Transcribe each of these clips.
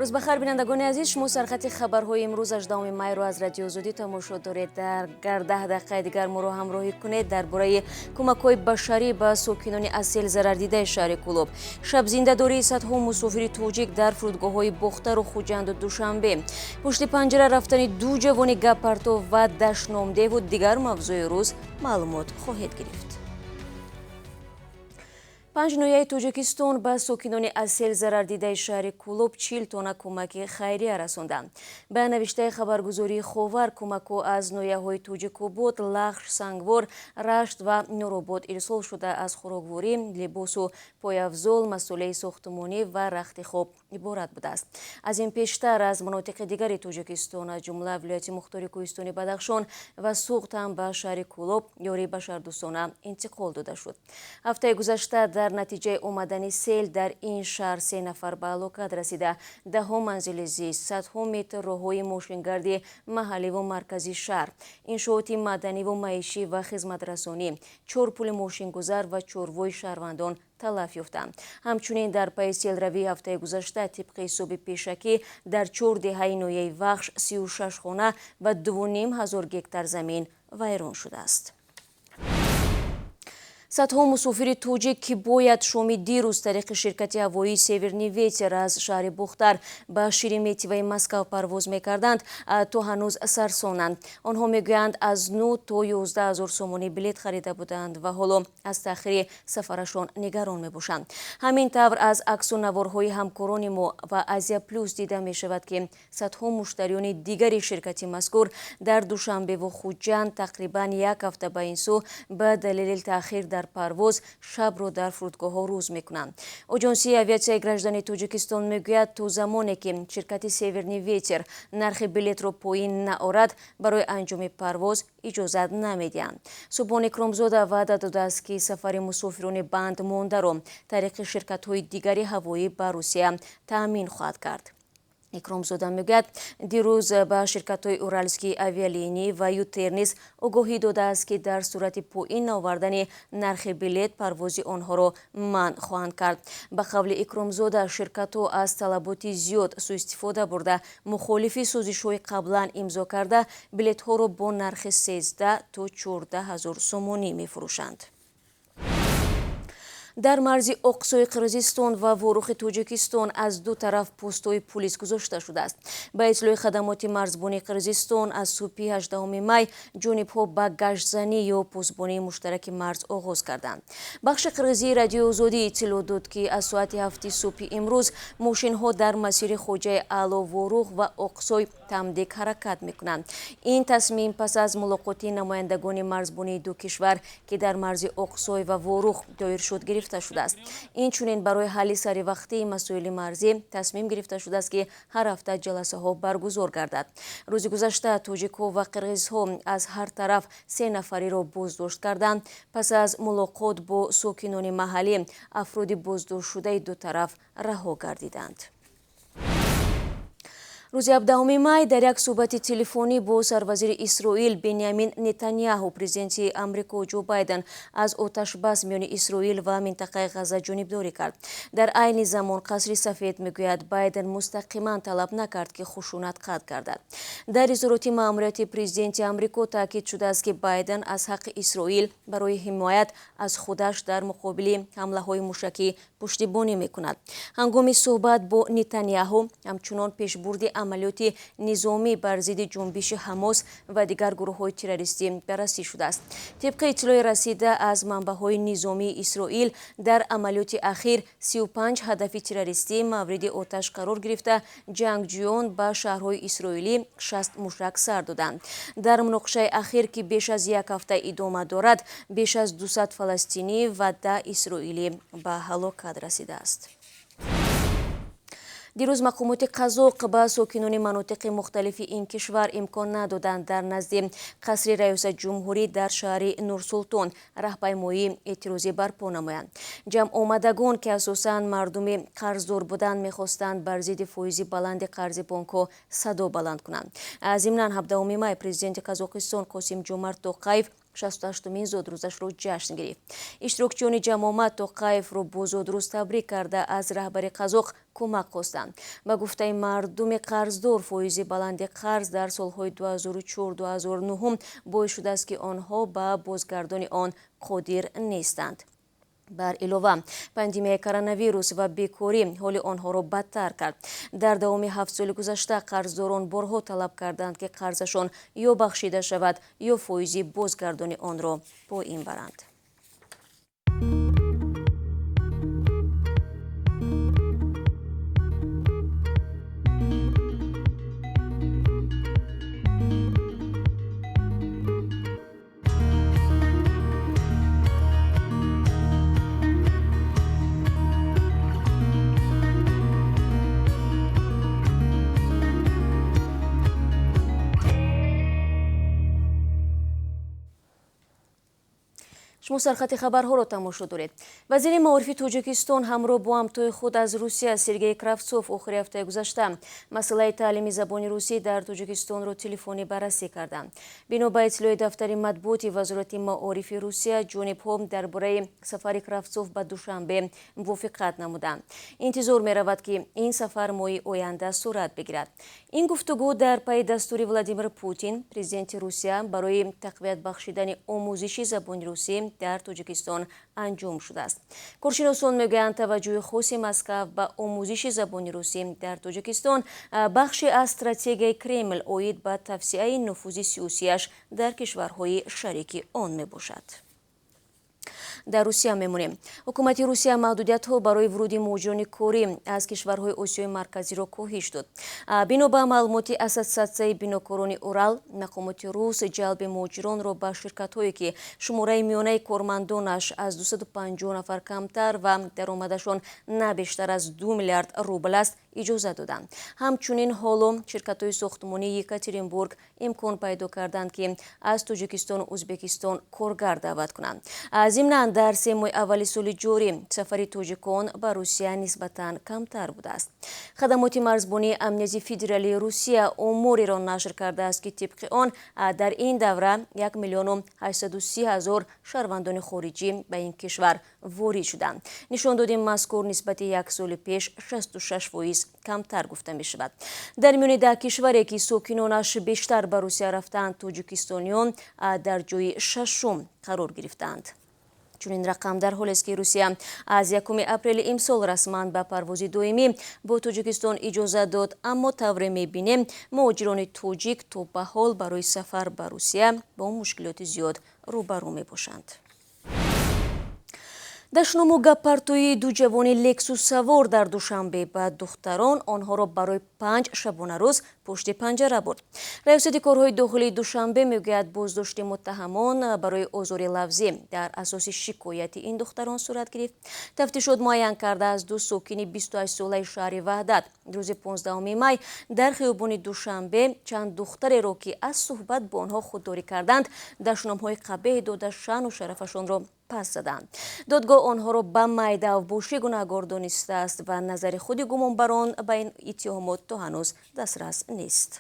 روز بخیر بینندگان عزیز، شما سرخط خبرهای امروز 18 مای رو از رادیو آزادی تماشا دارید. در 10 دقیقه دیگر ما رو همراهی کنید درباره کمک‌های بشری به ساکنان اصیل ضرر دیده شهر کولوب. شب زنده‌داری صدها مسافر توجیک در فرودگاه‌های بختر و خوجند و دوشنبه. پشت پنجره رفتن دو جوان گپارتو و دشنامده و دیگر موضوع روز معلومات خواهید گرفت. 5 نویای توجیکستان به ساکنان اصیل ضرر دیده شهر کولوب 40 تن کمک خیریه رساندند. به نوشته خبرگزاری خاور کمک‌ها از نویه‌های توجیک‌آباد، لخش، سنگوار، رشت و نورآباد ارسال شده. از خوراکواری، لباس و پایافزال، مسئله ساختمانی و رخت خواب عبارت بوده است. از این پیشتر از مناطق دیگر توجیکستان از جمله ولایت مختار کوهستانی بدخشان و سوخت هم به شهر کولوب یاری بشردوستانه انتقال داده شد. هفته گذشته در نتیجه آمدن سیل در این شهر 3 نفر به هلاکت رسیده. 10 منزل زیست، صدها متر راههای ماشینگردی محلی و مرکزی شهر، انشاءات مدنی و معیشی و خدمت رسانی، 4 پل ماشینگذر و چوروای شهروندان تلف یافتند. همچنین در پی سیل روی هفته گذشته طبق حساب پیشکی در 4 دهه نویه وخش 36 خانه و 2500 گکتار زمین ویران شده است. صدها مسافر توجیک که باید شامی دیروز طریق شرکت هوایی سیورنی ویتر از شهر بختر به شیرمتی و مسکو پرواز میکردند تا هنوز سرسانند. آنها میگویند از 9 تا 11 هزار سومانی بلیط خریده بودند و حالا از تأخیر سفرشان نگران میباشند. همین طور از عکس و نوارهای همکاران ما و ازیا پلوس دیده می شود که صدها مشتریان دیگر شرکت مذکور در دوشنبه و خوجند تقریبا یک هفته به این سو به دلیل تأخیر در پرواز شب رو در فرودگاه ها روز میکنند. آژانسی اویاسیای گراجدانی توجیکستان میگوید تا زمانی که شرکت سیورنی ویتر نرخ بلیط رو پایین نآورد برای انجام پرواز اجازت نمیدهند. سبحان اکرامزاده وعده داده است که سفر مسافران بند مانده را طریق شرکت های دیگری هوایی به روسیه تأمین خواهد کرد. اکرامزاده میگوید دیروز به شرکت های اورالسکی اویالینی و یوترنیس آگاهی داده است که در صورت پایین آوردن نرخ بلیط پرواز آنها را منع خواهند کرد. به قول اکرامزاده شرکت ها از طلبات زیاد سوء استفاده برده مخالف سازش های قبلا امضا کرده بلیط ها را با نرخ 13 تا 14 هزار سومانی می فروشند. در مرز اقصای قرقیزستان و واروخ توجیکستان از دو طرف پست‌های پلیس گذاشته شده است. به اطلاع خدمات مرزبانی قرقیزستان از صبح 18 می جانب‌ها به گشت‌زنی یا پست‌بانی مشترک مرز آغاز کردند. بخش قرقیزی رادیو آزادی اطلاع داد که از ساعت 7 صبح امروز ماشین‌ها در مسیر خوجه اعلی واروخ و اقصای تمدید حرکت می‌کنند. این تصمیم پس از ملاقات نمایندگان مرزبانی دو کشور که در مرز اقصای و واروخ دایر شد گرفته شده است. این چنین برای حل سری وقتی مسائل مرزی تصمیم گرفته شده است که هر هفته جلسه ها برگزار گردد. روز گذشته توجیک‌ها و قرقیزها از هر طرف 3 نفری را بازداشت کردند. پس از ملاقات با ساکنان محلی افراد بازداشت شده دو طرف رها گردیدند. روز 17 می در یک صحبت تلفنی با سروزیر اسرائیل بنیامین نتانیاهو پرزیدنت آمریکا جو بایدن از آتش بس میان اسرائیل و منطقه غزه جانبداری کرد. در عین زمان قصر سفید میگوید بایدن مستقیما طلب نکرد که خشونت قطع گردد. در اظهارات ماموریت پرزیدنت آمریکا تاکید شده است که بایدن از حق اسرائیل برای حمایت از خودش در مقابل حمله های موشکی پشتیبانی میکند. هنگام صحبت با نتانیاهو همچنان پیشبرد عملیات نظامی بر ضد جنبش حماس و دیگر گروه‌های تروریستی بررسی شده است. طبق اطلاع رسیده از منبع‌های نظامی اسرائیل در عملیات اخیر 35 هدف تروریستی مورد آتش قرار گرفته جنگجویان به شهرهای اسرائیلی 60 موشک سر دادند. در مناقشه اخیر که بیش از یک هفته ادامه دارد بیش از 200 فلسطینی و 10 اسرائیلی به هلاکت رسیده است. دیروز مقامات قزاق به ساکنان مناطق مختلف این کشور امکان ندادند در نزد قصر رئیس جمهوری در شهر نورسلطان راهپیمایی اعتراضی برپا نمایند. جمع آمدگان که اساساً مردم قرضدار بودند میخواستند بر ضد فایز بلند قرض بانک‌ها صدا بلند کنند. ضمناً 17 می پرزیدنت قزاقستان قاسم جومارت توقیف 68-мин зодрӯзашро ҷашн гирифт. иштирокчиёни ҷамомат Тоқаевро бо зодрӯз табрик карда аз раҳбари қазоқ кӯмак хостанд. ба гуфтаи мардуми қарздор, фоизи баланди қарз дар солҳои 2004-2009 боис шудааст, ки онҳо ба бозгардони он қодир нестанд. бар илова, пандемияи коронавирус ва бекорӣ ҳоли онҳоро бадтар кард. Дар давоми 7 соли гузашта қарздорон борҳо талаб карданд, ки қарзашон ё бахшида шавад, ё фоизи бозгардони онро поин баранд. шумо Сархатти хабарҳоро тамошо доред. вазири маорифи Тоҷикистон ҳамроҳ бо ҳамтои худ аз Русия Сергей Кравцов охири ҳафтаи гузашта масъалаи таълими забони русӣ дар Тоҷикистонро телефонӣ баррасӣ карданд. бино ба иттилои дафтари матбуоти вазорати маорифи Русия, ҷонибҳо дар бораи сафари Кравцов ба Душанбе мувофиқат намуданд. интизор меравад, ки ин сафар моҳи оянда сурат бигирад. ин гуфтугӯ дар пайи дастури Владимир Путин, президенти Русия, барои тақвият бахшидани омӯзиши забони русӣ дар Тоҷикистон анҷом шудааст. коршиносон мегӯянд, таваҷҷӯҳи хоси Москав ба омӯзиши забони русӣ дар Тоҷикистон бахше аз стратегияи Кремл оид ба тавсеаи нуфузи сиёсияш дар кишварҳои шарики он мебошад. дар Русия мемонем. ҳукумати Русия маҳдудиятҳо барои вуруди муҳоҷирони корӣ аз кишварҳои Осиёи марказиро коҳиш дод. бино ба маълумоти Ассотсиатсияи бинокорони Урал, мақомоти рус ҷалби муҳоҷиронро ба ширкатҳое, ки шумораи миёнаи кормандонаш аз 250 нафар камтар ва даромадашон на бештар аз 2 миллиард рубл аст, иҷоза доданд. ҳамчунин ҳоло ширкатҳои сохтмонии Екатеринбург имкон пайдо карданд, ки аз Тоҷикистону Ӯзбекистон коргар даъват кунанд. зимнан дар 3 моҳи аввали соли ҷорӣ сафари тоҷикон ба Русия нисбатан камтар будааст. хадамоти марзбонии Амнияти федералии Русия омореро нашр кардааст, ки тибқи он дар ин давра 1,830,000 шаҳрвандони хориҷӣ ба ин кишвар ворид шуданд. нишондоди мазкур нисбати 1 соли пеш 66% камтар гуфта мешавад. дар миёни 10 кишваре, ки сокинонаш бештар ба Русия рафтанд, тоҷикистониён дар ҷои 6-ум қарор гирифтанд. чунин рақам дар ҳолест, ки Русия аз 1 апрели имсол расман ба парвози доимӣ бо Тоҷикистон иҷоза дод, аммо тавре мебинем муҳоҷирони тоҷик то ба ҳол барои сафар ба Русия бо мушкилоти зиёд рӯбарӯ мебошанд. дашному гаппартӯи ду ҷавони лексус савор дар Душанбе ба духтарон онҳоро барои 5 шабонарӯз пушти панҷара бурд. раёсати корҳои дохилии Душанбе мегӯяд, боздошти муттаҳамон барои озори лавзӣ дар асоси шикояти ин духтарон сурат гирифт. тафтишот муайян карда аз 2 сокини 28-солаи шаҳри Ваҳдат рӯзи 15 май дар хиёбони Душанбе чанд духтареро, ки аз суҳбат бо онҳо худдорӣ карданд, дашномҳои қабеҳ дода шаъну шарафашонро пас заданд. додгоҳ онҳоро ба майдавбошӣ гунаҳгор донистааст ва назари худи гумонбарон ба ин иттиҳомот то ҳанӯз дастрас нест.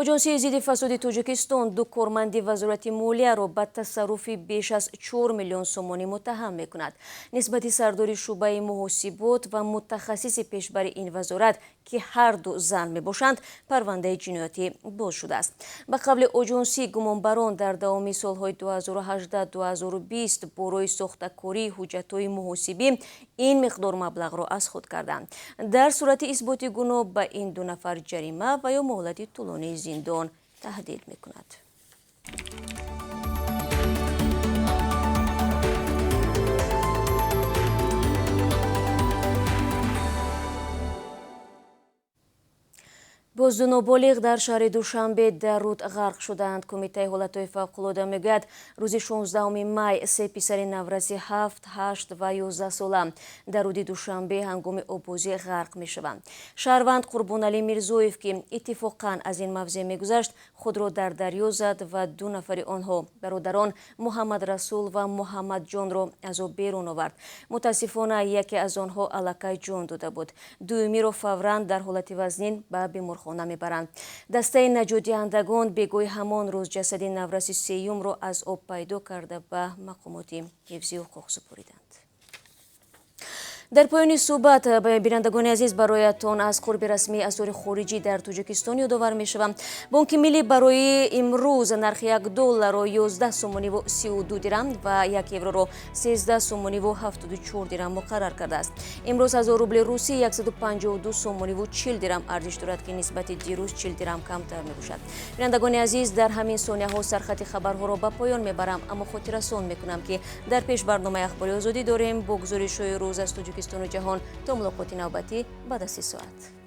оҷонсии зидди фасоди Тоҷикистон ду корманди вазорати молияро ба тасарруфи беш аз 4 миллион сомонӣ муттаҳам мекунад. нисбати сардори шуъбаи муҳосибот ва мутахассиси пешбари ин вазорат, ки ҳарду зан мебошанд, парвандаи ҷиноятӣ боз шудааст. ба қавли оҷонсӣ, гумонбарон дар давоми солҳои 2018-2020 борои сохтакории ҳуҷҷатҳои муҳосибӣ ин миқдор маблағро аз худ карданд. дар сурати исботи гуноҳ ба ин 2 нафар ҷарима ва ё муҳлати тӯлонии зиндон таҳдид мекунад. боз 2 ноболиғ дар шаҳри Душанбе дар руд ғарқ шуданд. Кумитаи ҳолатҳои фавқулода мегӯяд, рӯзи 16 май 3 писари навраси 7, 8 ва 11 сола дар руди Душанбе ҳангоми обозӣ ғарқ мешаванд. шаҳрванд Қурбоналӣ Мирзоев, ки иттифоқан аз ин мавзеъ мегузашт, худро дар дарё зад ва 2 нафари онҳо, бародарон Муҳаммад Расул ва Муҳаммад Ҷонро аз об берун овард. мутаассифона яке аз онҳо аллакай ҷон дода буд. дуюмиро фавран дар ҳолати вазнин ба беморхона خانه میبرند. دسته نجات‌دهندگان بگوی همان روز جسد نورس سیوم را از آب پیدا کرده به مقامات حفظی حقوق سپردند. در پایان صحبت بینندگان عزیز برایتان از قرب رسمی اسعار خارجی در تاجیکستان یادآور می‌شوم. بانک ملی برای امروز نرخ $1 را 11 سومانی و 32 درم و 1 یورو را 13 سومانی و 74 درم مقرر کرده است. امروز از روبل روسی 152 سومانی و 40 درم ارزش دارد که نسبت دیروز 40 درم کمتر میباشد. بینندگان عزیز در همین ثانیه‌ها سرخط خبرها را به پایان میبرم، اما خاطررسان میکنم که در پیش برنامه اخباری آزادی داریم با گزارش‌های روز از تاجیکستان و جهان. تا ملاقات نوبتی بعد از 30 ساعت.